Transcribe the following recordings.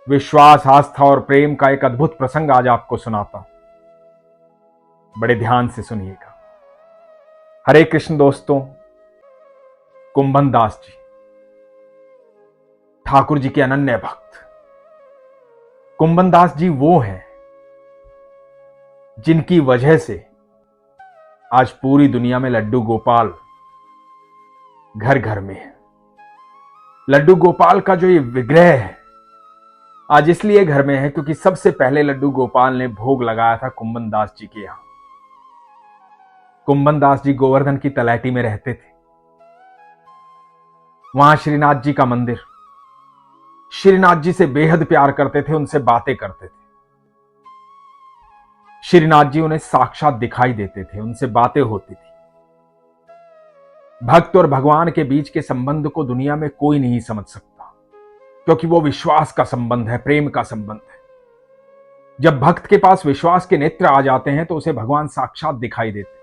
विश्वास, आस्था और प्रेम का एक अद्भुत प्रसंग आज आपको सुनाता हूं। बड़े ध्यान से सुनिएगा। हरे कृष्ण दोस्तों, कुंभन दास जी ठाकुर जी के अनन्य भक्त। कुंभन दास जी वो हैं जिनकी वजह से आज पूरी दुनिया में लड्डू गोपाल घर घर में है। लड्डू गोपाल का जो ये विग्रह है आज इसलिए घर में है क्योंकि सबसे पहले लड्डू गोपाल ने भोग लगाया था कुंभन दास जी के यहां। कुंभन दास जी गोवर्धन की तलैटी में रहते थे। वहां श्रीनाथ जी का मंदिर। श्रीनाथ जी से बेहद प्यार करते थे, उनसे बातें करते थे। श्रीनाथ जी उन्हें साक्षात दिखाई देते थे, उनसे बातें होती थी। भक्त और भगवान के बीच के संबंध को दुनिया में कोई नहीं समझ सकता, क्योंकि वो विश्वास का संबंध है, प्रेम का संबंध है। जब भक्त के पास विश्वास के नेत्र आ जाते हैं तो उसे भगवान साक्षात दिखाई देते हैं।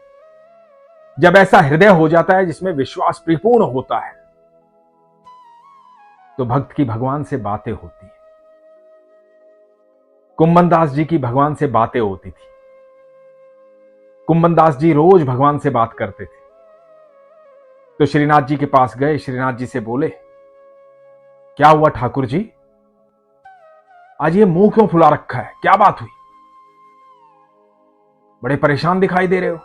जब ऐसा हृदय हो जाता है जिसमें विश्वास परिपूर्ण होता है तो भक्त की भगवान से बातें होती हैं। कुंभन दास जी की भगवान से बातें होती थी। कुंभन दास जी रोज भगवान से बात करते थे। तो श्रीनाथ जी के पास गए, श्रीनाथ जी से बोले, क्या हुआ ठाकुर जी, आज ये मुंह क्यों फुला रखा है, क्या बात हुई? बड़े परेशान दिखाई दे रहे हो।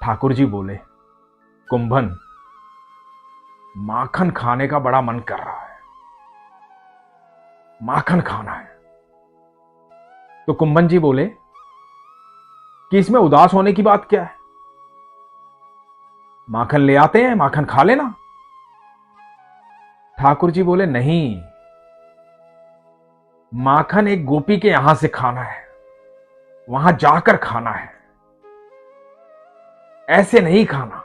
ठाकुर जी बोले, कुंभन, माखन खाने का बड़ा मन कर रहा है, माखन खाना है। तो कुंभन जी बोले कि इसमें उदास होने की बात क्या है, माखन ले आते हैं, माखन खा लेना। ठाकुर जी बोले, नहीं, माखन एक गोपी के यहां से खाना है, वहां जाकर खाना है, ऐसे नहीं खाना।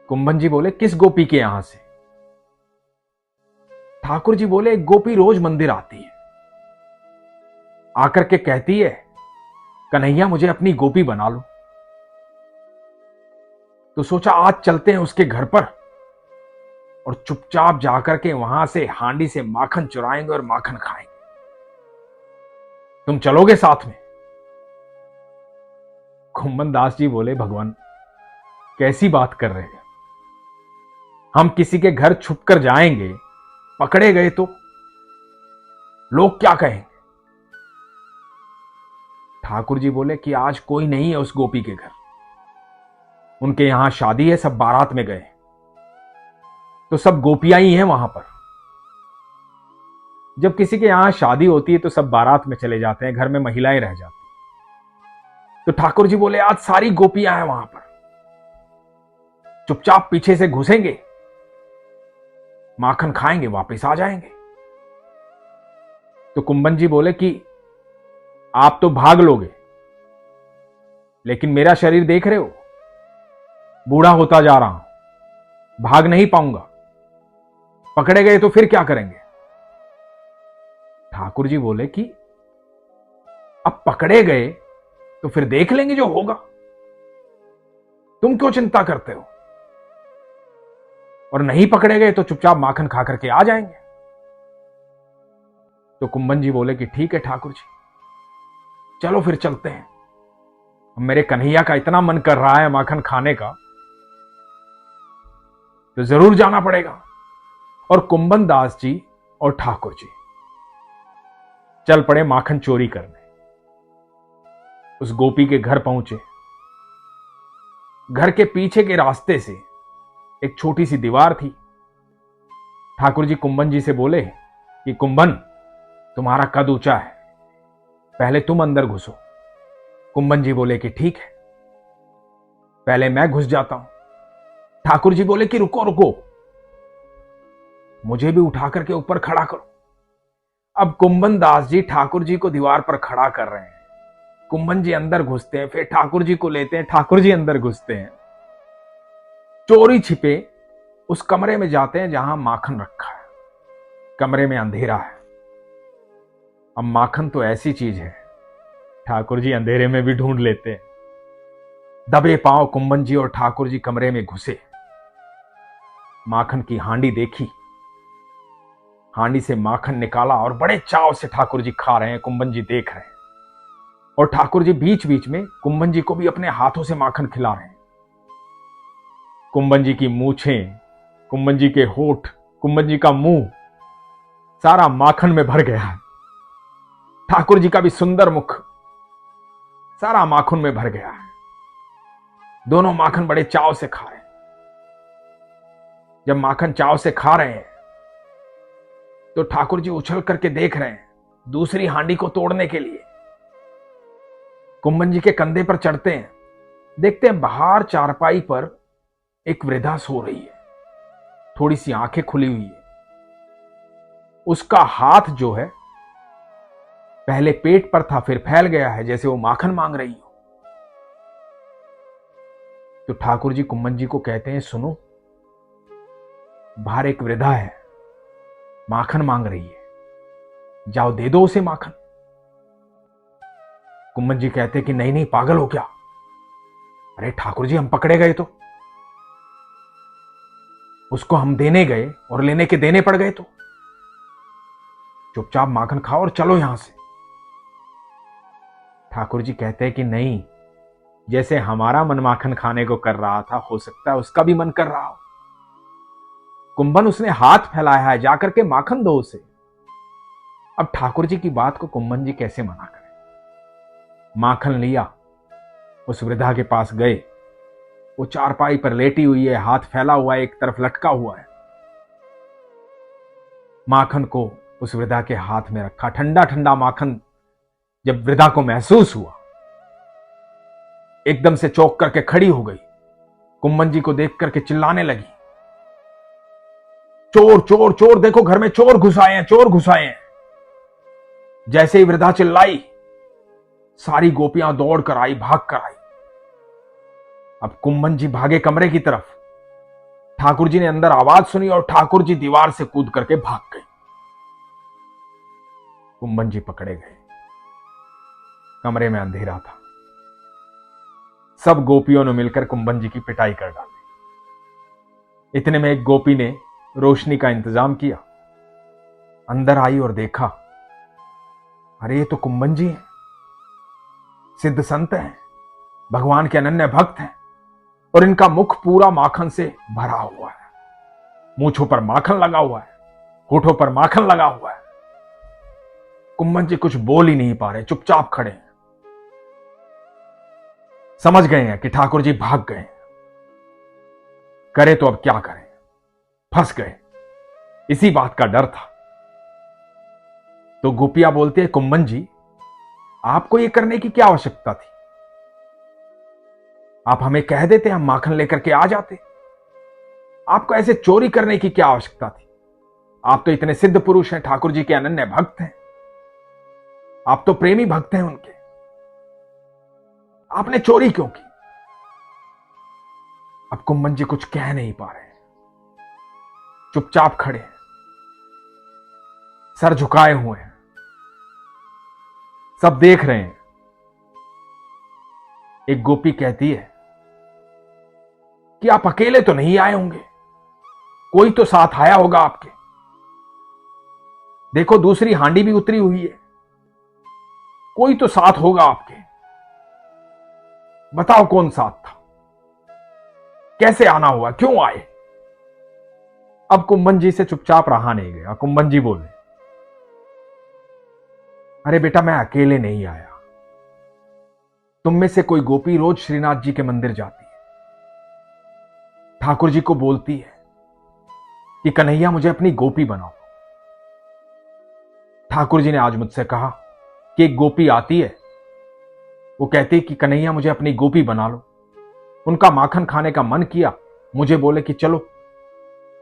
कुंभन जी बोले, किस गोपी के यहां से? ठाकुर जी बोले, एक गोपी रोज मंदिर आती है, आकर के कहती है, कन्हैया मुझे अपनी गोपी बना लो। तो सोचा आज चलते हैं उसके घर पर और चुपचाप जाकर के वहां से हांडी से माखन चुराएंगे और माखन खाएंगे। तुम चलोगे साथ में? कुंभन दास जी बोले, भगवान कैसी बात कर रहे हैं, हम किसी के घर छुप कर जाएंगे, पकड़े गए तो लोग क्या कहेंगे? ठाकुर जी बोले कि आज कोई नहीं है उस गोपी के घर, उनके यहां शादी है, सब बारात में गए, तो सब गोपियां ही हैं वहां पर। जब किसी के यहां शादी होती है तो सब बारात में चले जाते हैं, घर में महिलाएं रह जाती हैं। तो ठाकुर जी बोले, आज सारी गोपियां हैं वहां पर, चुपचाप पीछे से घुसेंगे, माखन खाएंगे, वापस आ जाएंगे। तो कुंभन जी बोले कि आप तो भाग लोगे, लेकिन मेरा शरीर देख रहे हो, बूढ़ा होता जा रहा हूं, भाग नहीं पाऊंगा, पकड़े गए तो फिर क्या करेंगे? ठाकुर जी बोले कि अब पकड़े गए तो फिर देख लेंगे जो होगा, तुम क्यों चिंता करते हो, और नहीं पकड़े गए तो चुपचाप माखन खा करके आ जाएंगे। तो कुंभन जी बोले कि ठीक है ठाकुर जी, चलो फिर चलते हैं, मेरे कन्हैया का इतना मन कर रहा है माखन खाने का, तो जरूर जाना पड़ेगा। और कुंभन दास जी और ठाकुर जी चल पड़े माखन चोरी करने। उस गोपी के घर पहुंचे। घर के पीछे के रास्ते से एक छोटी सी दीवार थी। ठाकुर जी कुंभन जी से बोले कि कुंभन, तुम्हारा कद ऊंचा है, पहले तुम अंदर घुसो। कुंभन जी बोले कि ठीक है, पहले मैं घुस जाता हूं। ठाकुर जी बोले कि रुको रुको, मुझे भी उठा करके ऊपर खड़ा करो। अब कुंभन दास जी ठाकुर जी को दीवार पर खड़ा कर रहे हैं। कुंभन जी अंदर घुसते हैं, फिर ठाकुर जी को लेते हैं, ठाकुर जी अंदर घुसते हैं, चोरी छिपे उस कमरे में जाते हैं जहां माखन रखा है। कमरे में अंधेरा है। अब माखन तो ऐसी चीज है, ठाकुर जी अंधेरे में भी ढूंढ लेते हैं। दबे पांव कुंभन जी और ठाकुर जी कमरे में घुसे, माखन की हांडी देखी, हांडी से माखन निकाला और बड़े चाव से ठाकुर जी खा रहे हैं, कुंभन जी देख रहे हैं। और ठाकुर जी बीच बीच में कुंभन जी को भी अपने हाथों से माखन खिला रहे हैं। कुंभन जी की मूछें, कुंभन जी के होठ, कुंभन जी का मुंह सारा माखन में भर गया है। ठाकुर जी का भी सुंदर मुख सारा माखन में भर गया है। दोनों माखन बड़े चाव से खा रहे हैं। जब माखन चाव से खा रहे हैं तो ठाकुर जी उछल करके देख रहे हैं दूसरी हांडी को तोड़ने के लिए। कुंभन जी के कंधे पर चढ़ते हैं, देखते हैं बाहर चारपाई पर एक वृद्धा सो रही है, थोड़ी सी आंखें खुली हुई है। उसका हाथ जो है पहले पेट पर था, फिर फैल गया है जैसे वो माखन मांग रही हो। तो ठाकुर जी कुंभन जी को कहते हैं, सुनो, बाहर एक वृद्धा है, माखन मांग रही है, जाओ दे दो उसे माखन। कुंभन जी कहते कि नहीं नहीं, पागल हो क्या? अरे ठाकुर जी, हम पकड़े गए तो, उसको हम देने गए और लेने के देने पड़ गए तो चुपचाप माखन खाओ और चलो यहां से। ठाकुर जी कहते हैं कि नहीं, जैसे हमारा मन माखन खाने को कर रहा था, हो सकता है उसका भी मन कर रहा हो। कुंभन, उसने हाथ फैलाया है, जाकर के माखन दो उसे। अब ठाकुर जी की बात को कुंभन जी कैसे मना करें? माखन लिया, उस वृद्धा के पास गए। वो चारपाई पर लेटी हुई है, हाथ फैला हुआ है, एक तरफ लटका हुआ है। माखन को उस वृद्धा के हाथ में रखा। ठंडा ठंडा माखन जब वृद्धा को महसूस हुआ, एकदम से चौंक करके खड़ी हो गई। कुंभन जी को देख करके चिल्लाने लगी, चोर चोर चोर, देखो घर में चोर घुस आए हैं, चोर घुस आए हैं। जैसे ही वृद्धा चिल्लाई, सारी गोपियां दौड़ कर आई, भाग कर आई। अब कुंभन जी भागे कमरे की तरफ। ठाकुर जी ने अंदर आवाज सुनी और ठाकुर जी दीवार से कूद करके भाग गए। कुंभन जी पकड़े गए। कमरे में अंधेरा था। सब गोपियों ने मिलकर कुंभन जी की पिटाई कर डाली। इतने में एक गोपी ने रोशनी का इंतजाम किया, अंदर आई और देखा, अरे ये तो कुंभन जी हैं, सिद्ध संत हैं, भगवान के अनन्य भक्त हैं, और इनका मुख पूरा माखन से भरा हुआ है। मूंछों पर माखन लगा हुआ है, होठों पर माखन लगा हुआ है। कुंभन जी कुछ बोल ही नहीं पा रहे, चुपचाप खड़े हैं। समझ गए हैं कि ठाकुर जी भाग गए। करे तो अब क्या करें, फंस गए। इसी बात का डर था। तो गोपियां बोलती है, कुंभन जी, आपको यह करने की क्या आवश्यकता थी? आप हमें कह देते, हम माखन लेकर के आ जाते। आपको ऐसे चोरी करने की क्या आवश्यकता थी? आप तो इतने सिद्ध पुरुष हैं, ठाकुर जी के अनन्य भक्त हैं, आप तो प्रेमी भक्त हैं उनके, आपने चोरी क्यों की? अब कुंभन जी कुछ कह नहीं पा रहे, चुपचाप खड़े हैं, सर झुकाए हुए हैं। सब देख रहे हैं। एक गोपी कहती है कि आप अकेले तो नहीं आए होंगे, कोई तो साथ आया होगा आपके। देखो दूसरी हांडी भी उतरी हुई है, कोई तो साथ होगा आपके। बताओ कौन साथ था, कैसे आना हुआ, क्यों आए? अब कुंभन जी से चुपचाप रहा नहीं गया। कुंभन जी बोले, अरे बेटा, मैं अकेले नहीं आया। तुम में से कोई गोपी रोज श्रीनाथ जी के मंदिर जाती है, ठाकुर जी को बोलती है कि कन्हैया मुझे अपनी गोपी बनाओ। ठाकुर जी ने आज मुझसे कहा कि एक गोपी आती है, वो कहती है कि कन्हैया मुझे अपनी गोपी बना लो। उनका माखन खाने का मन किया, मुझे बोले कि चलो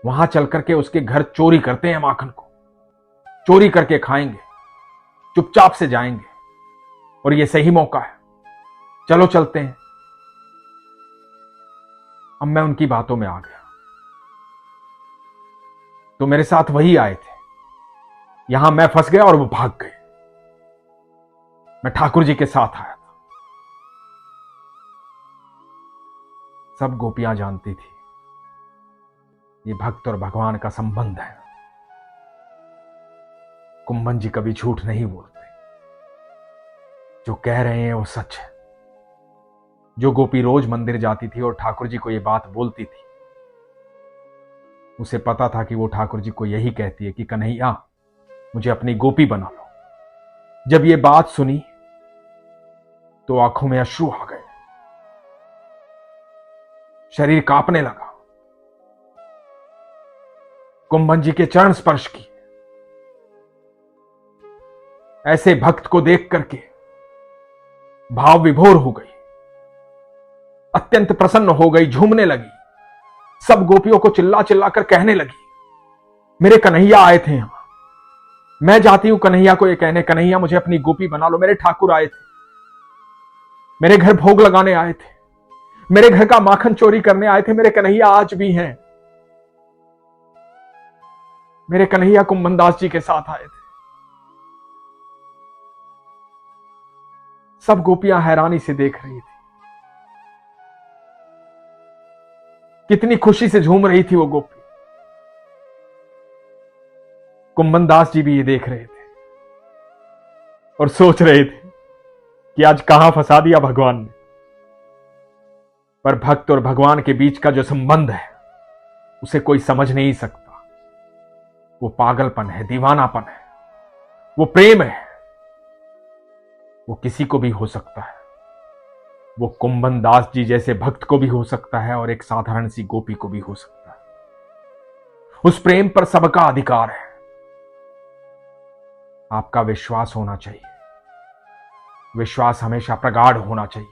वहां चल करके उसके घर चोरी करते हैं, माखन को चोरी करके खाएंगे, चुपचाप से जाएंगे, और ये सही मौका है, चलो चलते हैं। अब मैं उनकी बातों में आ गया। तो मेरे साथ वही आए थे, यहां मैं फंस गया और वो भाग गए। मैं ठाकुर जी के साथ आया था। सब गोपियां जानती थी ये भक्त और भगवान का संबंध है। कुंभन जी कभी झूठ नहीं बोलते, जो कह रहे हैं वो सच है। जो गोपी रोज मंदिर जाती थी और ठाकुर जी को ये बात बोलती थी, उसे पता था कि वो ठाकुर जी को यही कहती है कि कन्हैया मुझे अपनी गोपी बना लो। जब ये बात सुनी तो आंखों में अश्रु आ गए, शरीर कांपने लगा। कुंभन जी के चरण स्पर्श किए। ऐसे भक्त को देख करके भाव विभोर हो गई, अत्यंत प्रसन्न हो गई, झूमने लगी। सब गोपियों को चिल्ला चिल्ला कर कहने लगी, मेरे कन्हैया आए थे यहां, मैं जाती हूं कन्हैया को ये कहने, कन्हैया मुझे अपनी गोपी बना लो। मेरे ठाकुर आए थे, मेरे घर भोग लगाने आए थे, मेरे घर का माखन चोरी करने आए थे। मेरे कन्हैया आज भी हैं, मेरे कन्हैया कुंभन दास जी के साथ आए थे। सब गोपियां हैरानी से देख रही थी, कितनी खुशी से झूम रही थी वो गोपी। कुंभन दास जी भी ये देख रहे थे और सोच रहे थे कि आज कहां फंसा दिया भगवान ने। पर भक्त और भगवान के बीच का जो संबंध है उसे कोई समझ नहीं सकता। वो पागलपन है, दीवानापन है, वो प्रेम है। वो किसी को भी हो सकता है, वो कुंभन दास जी जैसे भक्त को भी हो सकता है और एक साधारण सी गोपी को भी हो सकता है। उस प्रेम पर सबका अधिकार है। आपका विश्वास होना चाहिए, विश्वास हमेशा प्रगाढ़ होना चाहिए।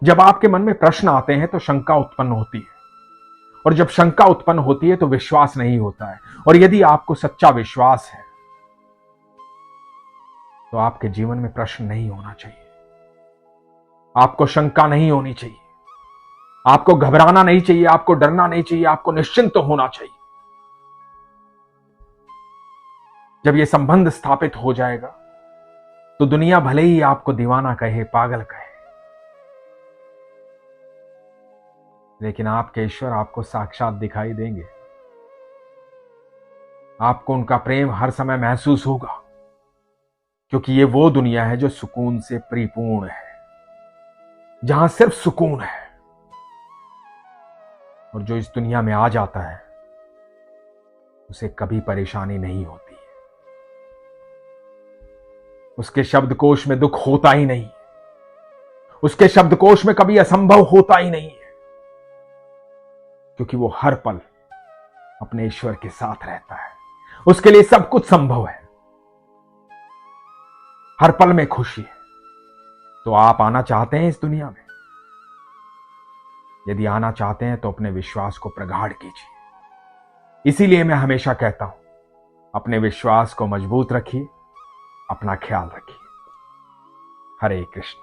जब आपके मन में प्रश्न आते हैं तो शंका उत्पन्न होती है, और जब शंका उत्पन्न होती है तो विश्वास नहीं होता है। और यदि आपको सच्चा विश्वास है तो आपके जीवन में प्रश्न नहीं होना चाहिए, आपको शंका नहीं होनी चाहिए, आपको घबराना नहीं चाहिए, आपको डरना नहीं चाहिए, आपको निश्चिंत होना चाहिए। जब यह संबंध स्थापित हो जाएगा तो दुनिया भले ही आपको दीवाना कहे, पागल कहे, लेकिन आपके ईश्वर आपको साक्षात दिखाई देंगे। आपको उनका प्रेम हर समय महसूस होगा, क्योंकि ये वो दुनिया है जो सुकून से परिपूर्ण है, जहां सिर्फ सुकून है। और जो इस दुनिया में आ जाता है उसे कभी परेशानी नहीं होती है, उसके शब्दकोश में दुख होता ही नहीं, उसके शब्दकोश में कभी असंभव होता ही नहीं है, क्योंकि वो हर पल अपने ईश्वर के साथ रहता है। उसके लिए सब कुछ संभव है, हर पल में खुशी है। तो आप आना चाहते हैं इस दुनिया में? यदि आना चाहते हैं तो अपने विश्वास को प्रगाढ़ कीजिए। इसीलिए मैं हमेशा कहता हूं, अपने विश्वास को मजबूत रखिए, अपना ख्याल रखिए। हरे कृष्ण।